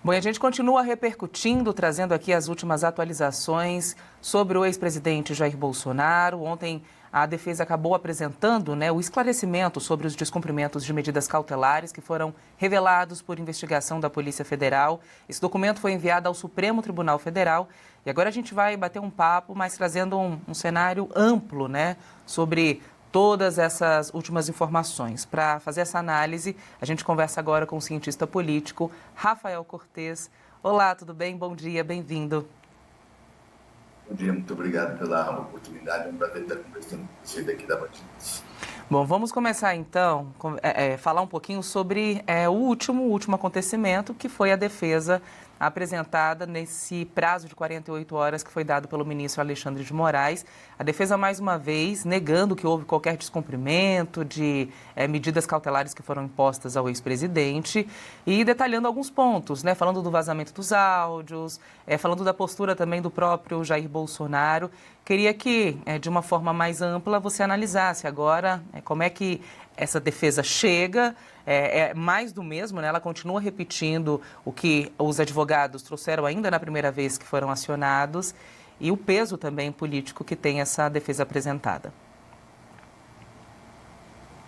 Bom, e a gente continua repercutindo, trazendo aqui as últimas atualizações sobre o ex-presidente Jair Bolsonaro. Ontem a defesa acabou apresentando, o esclarecimento sobre os descumprimentos de medidas cautelares que foram revelados por investigação da Polícia Federal. Esse documento foi enviado ao Supremo Tribunal Federal e agora a gente vai bater um papo, mas trazendo um cenário amplo, sobre todas essas últimas informações. Para fazer essa análise, a gente conversa agora com o cientista político Rafael Cortes. Olá, tudo bem? Bom dia, bem-vindo. Bom dia, muito obrigado pela oportunidade. É um prazer estar conversando com você daqui da Batista. Bom, vamos começar então falar um pouquinho sobre o último acontecimento, que foi a defesa apresentada nesse prazo de 48 horas que foi dado pelo ministro Alexandre de Moraes. A defesa, mais uma vez, negando que houve qualquer descumprimento de medidas cautelares que foram impostas ao ex-presidente e detalhando alguns pontos, falando do vazamento dos áudios, falando da postura também do próprio Jair Bolsonaro. Queria que, de uma forma mais ampla, você analisasse agora como é que essa defesa chega, é mais do mesmo, Ela continua repetindo o que os advogados trouxeram ainda na primeira vez que foram acionados e o peso também político que tem essa defesa apresentada.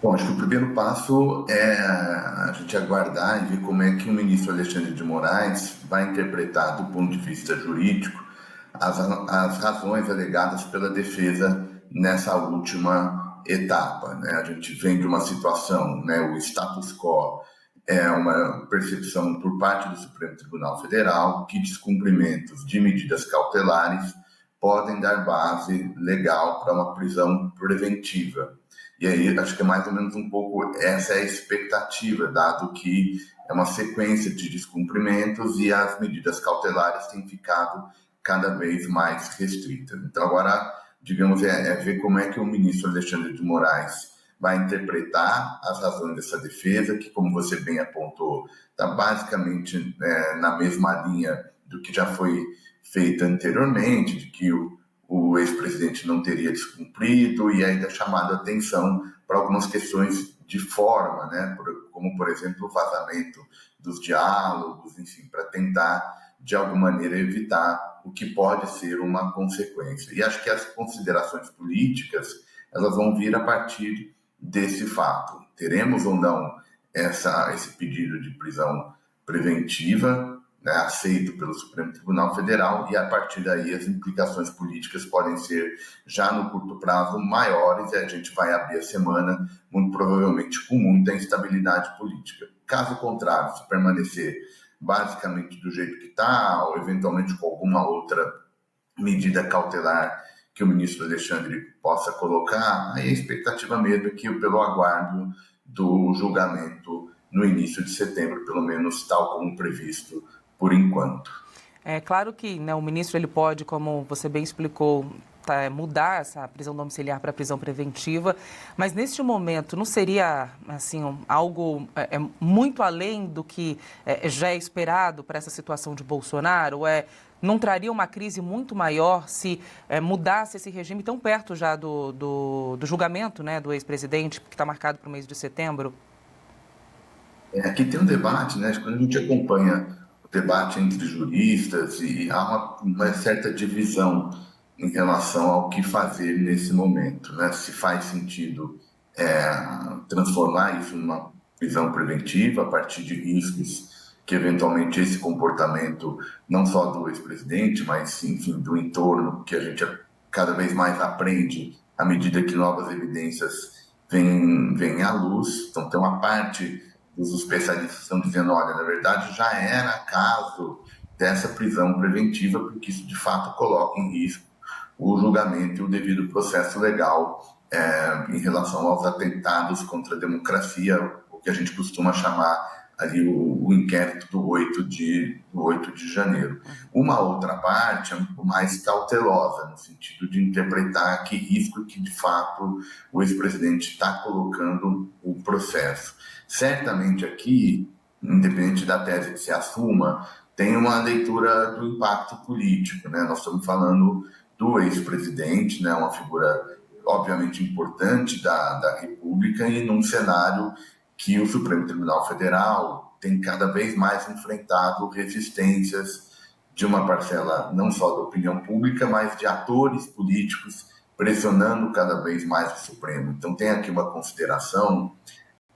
Bom, acho que o primeiro passo é a gente aguardar e ver como é que o ministro Alexandre de Moraes vai interpretar, do ponto de vista jurídico, as razões alegadas pela defesa nessa última etapa. A gente vem de uma situação, o status quo é uma percepção por parte do Supremo Tribunal Federal que descumprimentos de medidas cautelares podem dar base legal para uma prisão preventiva. E aí acho que é mais ou menos um pouco essa é a expectativa, dado que é uma sequência de descumprimentos e as medidas cautelares têm ficado cada vez mais restritas. Então agora, digamos, é ver como é que o ministro Alexandre de Moraes vai interpretar as razões dessa defesa, que, como você bem apontou, está basicamente na mesma linha do que já foi feito anteriormente, de que o ex-presidente não teria descumprido e ainda chamado a atenção para algumas questões de forma, como, por exemplo, o vazamento dos diálogos, enfim, para tentar, de alguma maneira, evitar o que pode ser uma consequência. E acho que as considerações políticas, elas vão vir a partir desse fato. Teremos ou não esse pedido de prisão preventiva, aceito pelo Supremo Tribunal Federal, e a partir daí as implicações políticas podem ser, já no curto prazo, maiores, e a gente vai abrir a semana, muito provavelmente, com muita instabilidade política. Caso contrário, se permanecer basicamente do jeito que está, ou eventualmente com alguma outra medida cautelar que o ministro Alexandre possa colocar, aí a expectativa mesmo é que, pelo aguardo do julgamento no início de setembro, pelo menos tal como previsto por enquanto. É claro que o ministro ele pode, como você bem explicou, mudar essa prisão domiciliar para prisão preventiva, mas neste momento não seria assim algo muito além do que já é esperado para essa situação de Bolsonaro? Não traria uma crise muito maior se mudasse esse regime tão perto já do julgamento do ex-presidente, que está marcado para o mês de setembro? Aqui tem um debate, quando a gente acompanha o debate entre juristas, e há uma certa divisão em relação ao que fazer nesse momento, se faz sentido transformar isso numa prisão preventiva a partir de riscos que eventualmente esse comportamento, não só do ex-presidente, mas enfim do entorno, que a gente cada vez mais aprende à medida que novas evidências vêm à luz. Então tem uma parte dos especialistas que estão dizendo, olha, na verdade já era caso dessa prisão preventiva, porque isso de fato coloca em risco o julgamento e o devido processo legal em relação aos atentados contra a democracia, o que a gente costuma chamar ali o inquérito do 8 de janeiro. Uma outra parte é um pouco mais cautelosa, no sentido de interpretar que risco que, de fato, o ex-presidente está colocando o processo. Certamente aqui, independente da tese que se assuma, tem uma leitura do impacto político. Nós estamos falando do ex-presidente, uma figura obviamente importante da República, e num cenário que o Supremo Tribunal Federal tem cada vez mais enfrentado resistências de uma parcela não só da opinião pública, mas de atores políticos pressionando cada vez mais o Supremo. Então tem aqui uma consideração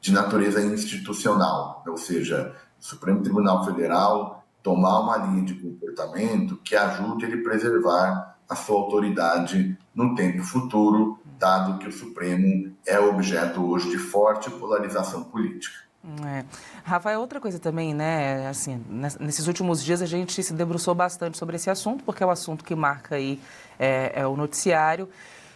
de natureza institucional, ou seja, o Supremo Tribunal Federal tomar uma linha de comportamento que ajude ele a preservar a sua autoridade no tempo futuro, dado que o Supremo é objeto hoje de forte polarização política. Rafael, outra coisa também, né, assim, nesses últimos dias a gente se debruçou bastante sobre esse assunto, porque é o assunto que marca aí o noticiário.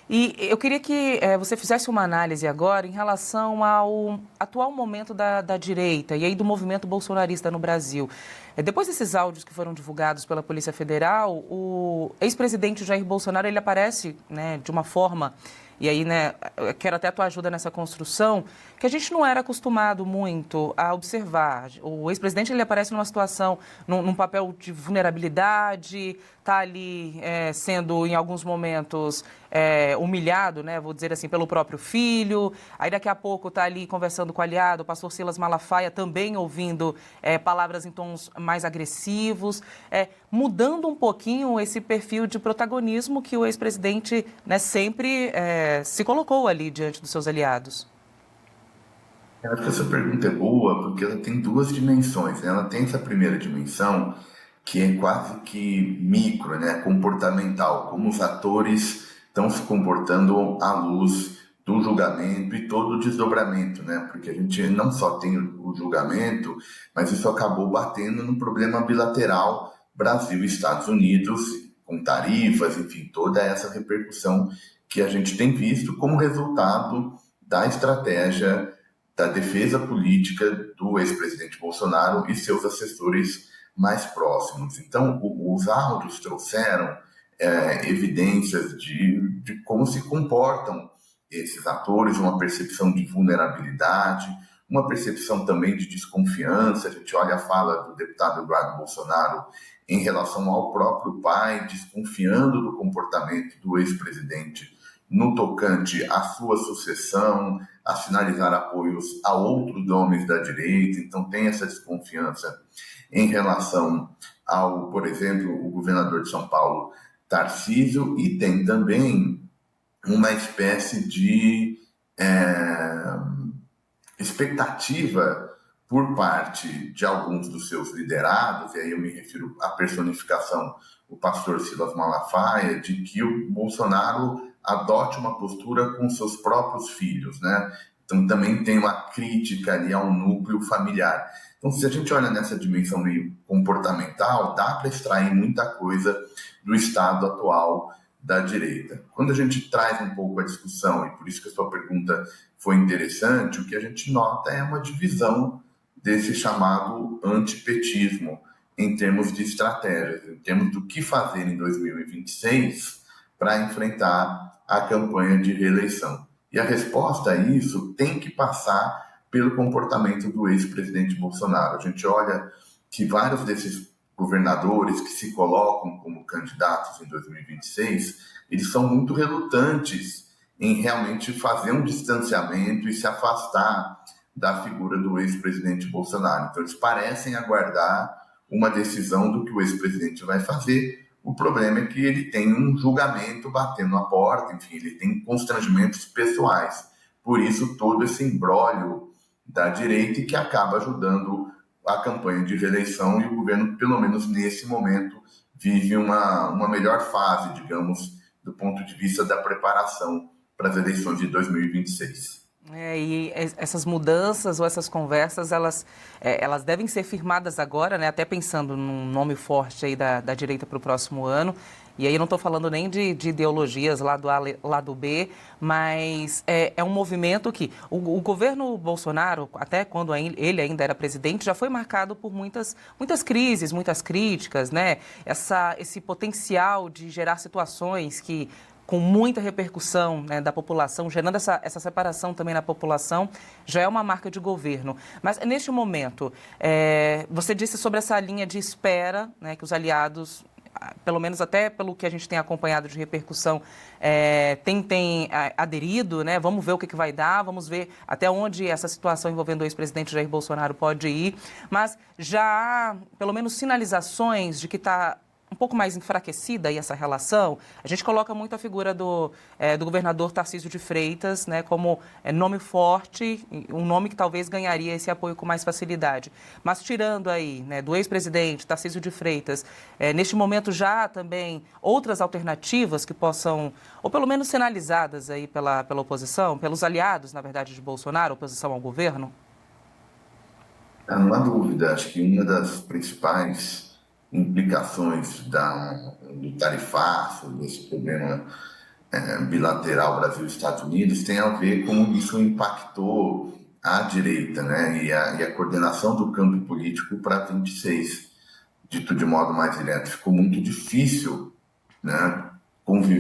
E eu queria que você fizesse uma análise agora em relação ao atual momento da direita e aí do movimento bolsonarista no Brasil. Depois desses áudios que foram divulgados pela Polícia Federal, o ex-presidente Jair Bolsonaro, ele aparece, né, de uma forma, e aí, né, eu quero até a tua ajuda nessa construção, que a gente não era acostumado muito a observar. O ex-presidente, ele aparece numa situação, num papel de vulnerabilidade, está ali sendo, em alguns momentos, humilhado, né, vou dizer assim, pelo próprio filho. Aí, daqui a pouco, está ali conversando com o aliado, o pastor Silas Malafaia, também ouvindo palavras em tons mais agressivos, mudando um pouquinho esse perfil de protagonismo que o ex-presidente, né, sempre se colocou ali diante dos seus aliados. Eu acho que essa pergunta é boa porque ela tem duas dimensões, né? Ela tem essa primeira dimensão que é quase que micro, né? Comportamental, como os atores estão se comportando à luz do julgamento e todo o desdobramento, né? Porque a gente não só tem o julgamento, mas isso acabou batendo no problema bilateral Brasil e Estados Unidos, com tarifas, enfim, toda essa repercussão que a gente tem visto como resultado da estratégia da defesa política do ex-presidente Bolsonaro e seus assessores mais próximos. Então, os áudios trouxeram evidências de como se comportam esses atores, uma percepção de vulnerabilidade, uma percepção também de desconfiança. A gente olha a fala do deputado Eduardo Bolsonaro em relação ao próprio pai, desconfiando do comportamento do ex-presidente no tocante à sua sucessão, a sinalizar apoios a outros homens da direita. Então tem essa desconfiança em relação ao, por exemplo, o governador de São Paulo, Tarcísio, e tem também uma espécie de expectativa por parte de alguns dos seus liderados, e aí eu me refiro à personificação, o pastor Silas Malafaia, de que o Bolsonaro adote uma postura com seus próprios filhos, né? Então também tem uma crítica ali ao núcleo familiar. Então, se a gente olha nessa dimensão meio comportamental, dá para extrair muita coisa do estado atual da direita. Quando a gente traz um pouco a discussão, e por isso que a sua pergunta foi interessante, o que a gente nota é uma divisão desse chamado antipetismo em termos de estratégias, em termos do que fazer em 2026 para enfrentar a campanha de reeleição. E a resposta a isso tem que passar pelo comportamento do ex-presidente Bolsonaro. A gente olha que vários desses governadores que se colocam como candidatos em 2026, eles são muito relutantes em realmente fazer um distanciamento e se afastar da figura do ex-presidente Bolsonaro. Então, eles parecem aguardar uma decisão do que o ex-presidente vai fazer. O problema é que ele tem um julgamento batendo a porta, enfim, ele tem constrangimentos pessoais. Por isso, todo esse imbróglio da direita que acaba ajudando a campanha de reeleição, e o governo, pelo menos nesse momento, vive uma melhor fase, digamos, do ponto de vista da preparação para as eleições de 2026. E essas mudanças ou essas conversas, elas devem ser firmadas agora, né? Até pensando num nome forte aí da direita para o próximo ano. E aí eu não estou falando nem de ideologias lá do A, lá do B, mas é um movimento que o governo Bolsonaro, até quando ele ainda era presidente, já foi marcado por muitas crises, muitas críticas, né? Esse potencial de gerar situações que, com muita repercussão, né, da população, gerando essa separação também na população, já é uma marca de governo. Mas, neste momento, você disse sobre essa linha de espera, né, que os aliados pelo menos até pelo que a gente tem acompanhado de repercussão, tem aderido, né? Vamos ver o que vai dar, vamos ver até onde essa situação envolvendo o ex-presidente Jair Bolsonaro pode ir, mas já há pelo menos sinalizações de que está um pouco mais enfraquecida aí essa relação. A gente coloca muito a figura do governador Tarcísio de Freitas, né, como nome forte, um nome que talvez ganharia esse apoio com mais facilidade. Mas tirando aí, né, do ex-presidente Tarcísio de Freitas, neste momento já há também outras alternativas que possam, ou pelo menos sinalizadas aí pela oposição, pelos aliados, na verdade, de Bolsonaro, oposição ao governo? Não há dúvida, acho que uma das principais implicações do tarifaço, desse problema bilateral Brasil-Estados Unidos, tem a ver com isso impactou a direita, né, e a coordenação do campo político para 26. Dito de modo mais direto, ficou muito difícil, né,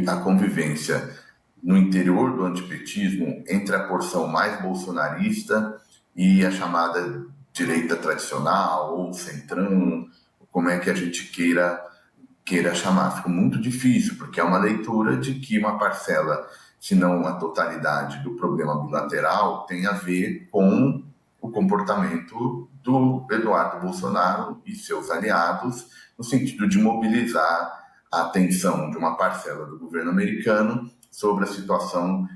a convivência no interior do antipetismo entre a porção mais bolsonarista e a chamada direita tradicional ou centrão, como é que a gente queira chamar. Ficou muito difícil, porque é uma leitura de que uma parcela, se não a totalidade do problema bilateral, tem a ver com o comportamento do Eduardo Bolsonaro e seus aliados, no sentido de mobilizar a atenção de uma parcela do governo americano sobre a situação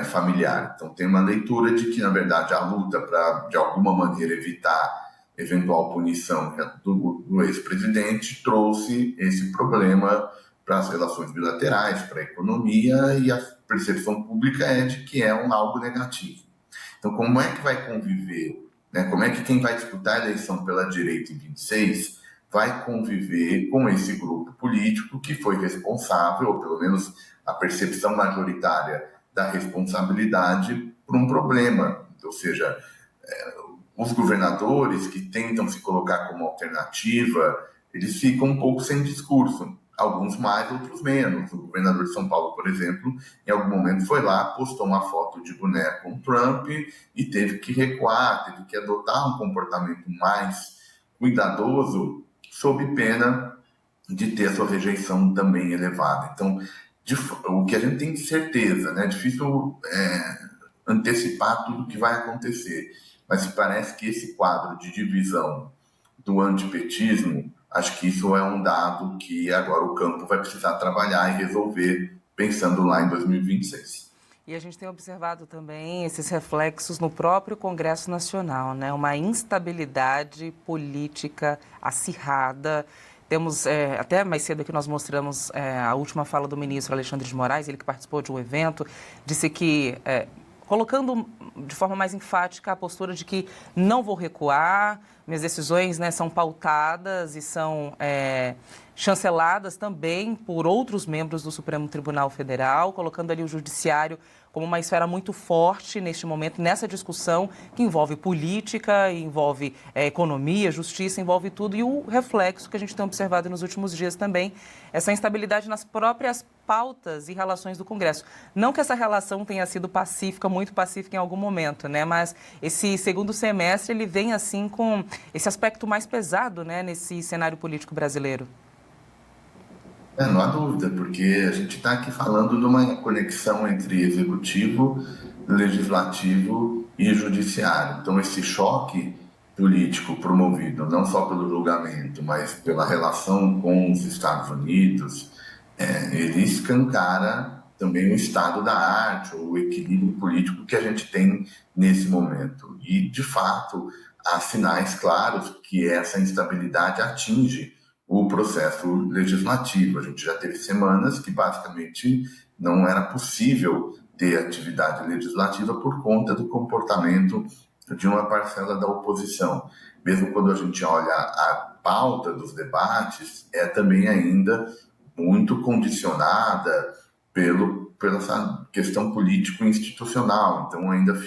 familiar. Então, tem uma leitura de que, na verdade, a luta para, de alguma maneira, evitar eventual punição do ex-presidente trouxe esse problema para as relações bilaterais, para a economia, e a percepção pública é de que é algo negativo. Então, como é que vai conviver, né? Como é que quem vai disputar a eleição pela direita em 26 vai conviver com esse grupo político que foi responsável, ou pelo menos a percepção majoritária da responsabilidade por um problema, ou seja, os governadores que tentam se colocar como alternativa, eles ficam um pouco sem discurso, alguns mais, outros menos. O governador de São Paulo, por exemplo, em algum momento foi lá, postou uma foto de boneco com Trump e teve que recuar, teve que adotar um comportamento mais cuidadoso, sob pena de ter a sua rejeição também elevada. Então, o que a gente tem certeza, né? É difícil antecipar tudo o que vai acontecer, mas parece que esse quadro de divisão do antipetismo, acho que isso é um dado que agora o campo vai precisar trabalhar e resolver, pensando lá em 2026. E a gente tem observado também esses reflexos no próprio Congresso Nacional, né? Uma instabilidade política acirrada. Temos, até mais cedo aqui nós mostramos a última fala do ministro Alexandre de Moraes, ele que participou de um evento, disse que, colocando de forma mais enfática a postura de que não vou recuar, minhas decisões, né, são pautadas e são chanceladas também por outros membros do Supremo Tribunal Federal, colocando ali o judiciário como uma esfera muito forte neste momento, nessa discussão que envolve política, envolve economia, justiça, envolve tudo, e o reflexo que a gente tem observado nos últimos dias também, essa instabilidade nas próprias pautas e relações do Congresso. Não que essa relação tenha sido pacífica, muito pacífica em algum momento, né? Mas esse segundo semestre, ele vem assim com esse aspecto mais pesado, né, nesse cenário político brasileiro. Não há dúvida, porque a gente está aqui falando de uma conexão entre executivo, legislativo e judiciário. Então, esse choque político promovido não só pelo julgamento, mas pela relação com os Estados Unidos, ele escancara também o estado da arte, ou o equilíbrio político que a gente tem nesse momento. E, de fato, há sinais claros que essa instabilidade atinge o processo legislativo. A gente já teve semanas que basicamente não era possível ter atividade legislativa por conta do comportamento de uma parcela da oposição. Mesmo quando a gente olha a pauta dos debates, é também ainda muito condicionada pela essa questão político-institucional. Então ainda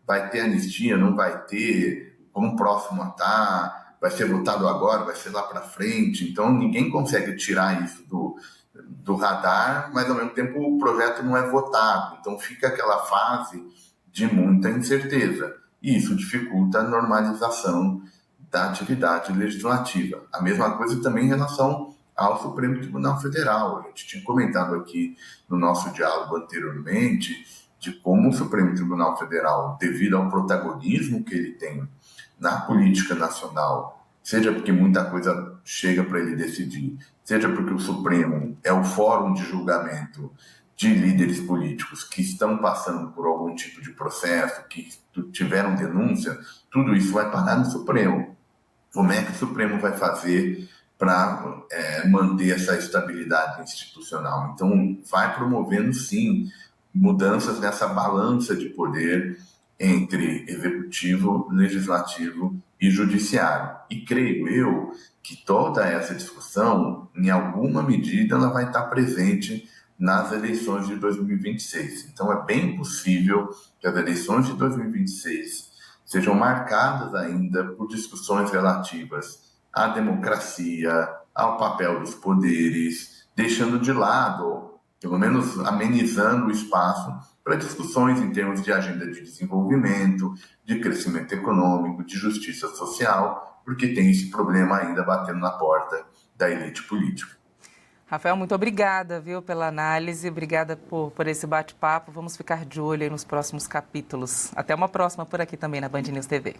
vai ter anistia, não vai ter, como próximo a estar, vai ser votado agora, vai ser lá para frente. Então, ninguém consegue tirar isso do radar, mas, ao mesmo tempo, o projeto não é votado. Então, fica aquela fase de muita incerteza. E isso dificulta a normalização da atividade legislativa. A mesma coisa também em relação ao Supremo Tribunal Federal. A gente tinha comentado aqui no nosso diálogo anteriormente de como o Supremo Tribunal Federal, devido ao protagonismo que ele tem na política nacional, seja porque muita coisa chega para ele decidir, seja porque o Supremo é o fórum de julgamento de líderes políticos que estão passando por algum tipo de processo, que tiveram denúncia, tudo isso vai parar no Supremo. Como é que o Supremo vai fazer para manter essa estabilidade institucional? Então, vai promovendo, sim, mudanças nessa balança de poder entre executivo, legislativo e judiciário. E creio eu que toda essa discussão, em alguma medida, ela vai estar presente nas eleições de 2026. Então, é bem possível que as eleições de 2026 sejam marcadas ainda por discussões relativas à democracia, ao papel dos poderes, deixando de lado, pelo menos amenizando o espaço para discussões em termos de agenda de desenvolvimento, de crescimento econômico, de justiça social, porque tem esse problema ainda batendo na porta da elite política. Rafael, muito obrigada, viu, pela análise, obrigada por esse bate-papo. Vamos ficar de olho aí nos próximos capítulos. Até uma próxima por aqui também na Band News TV.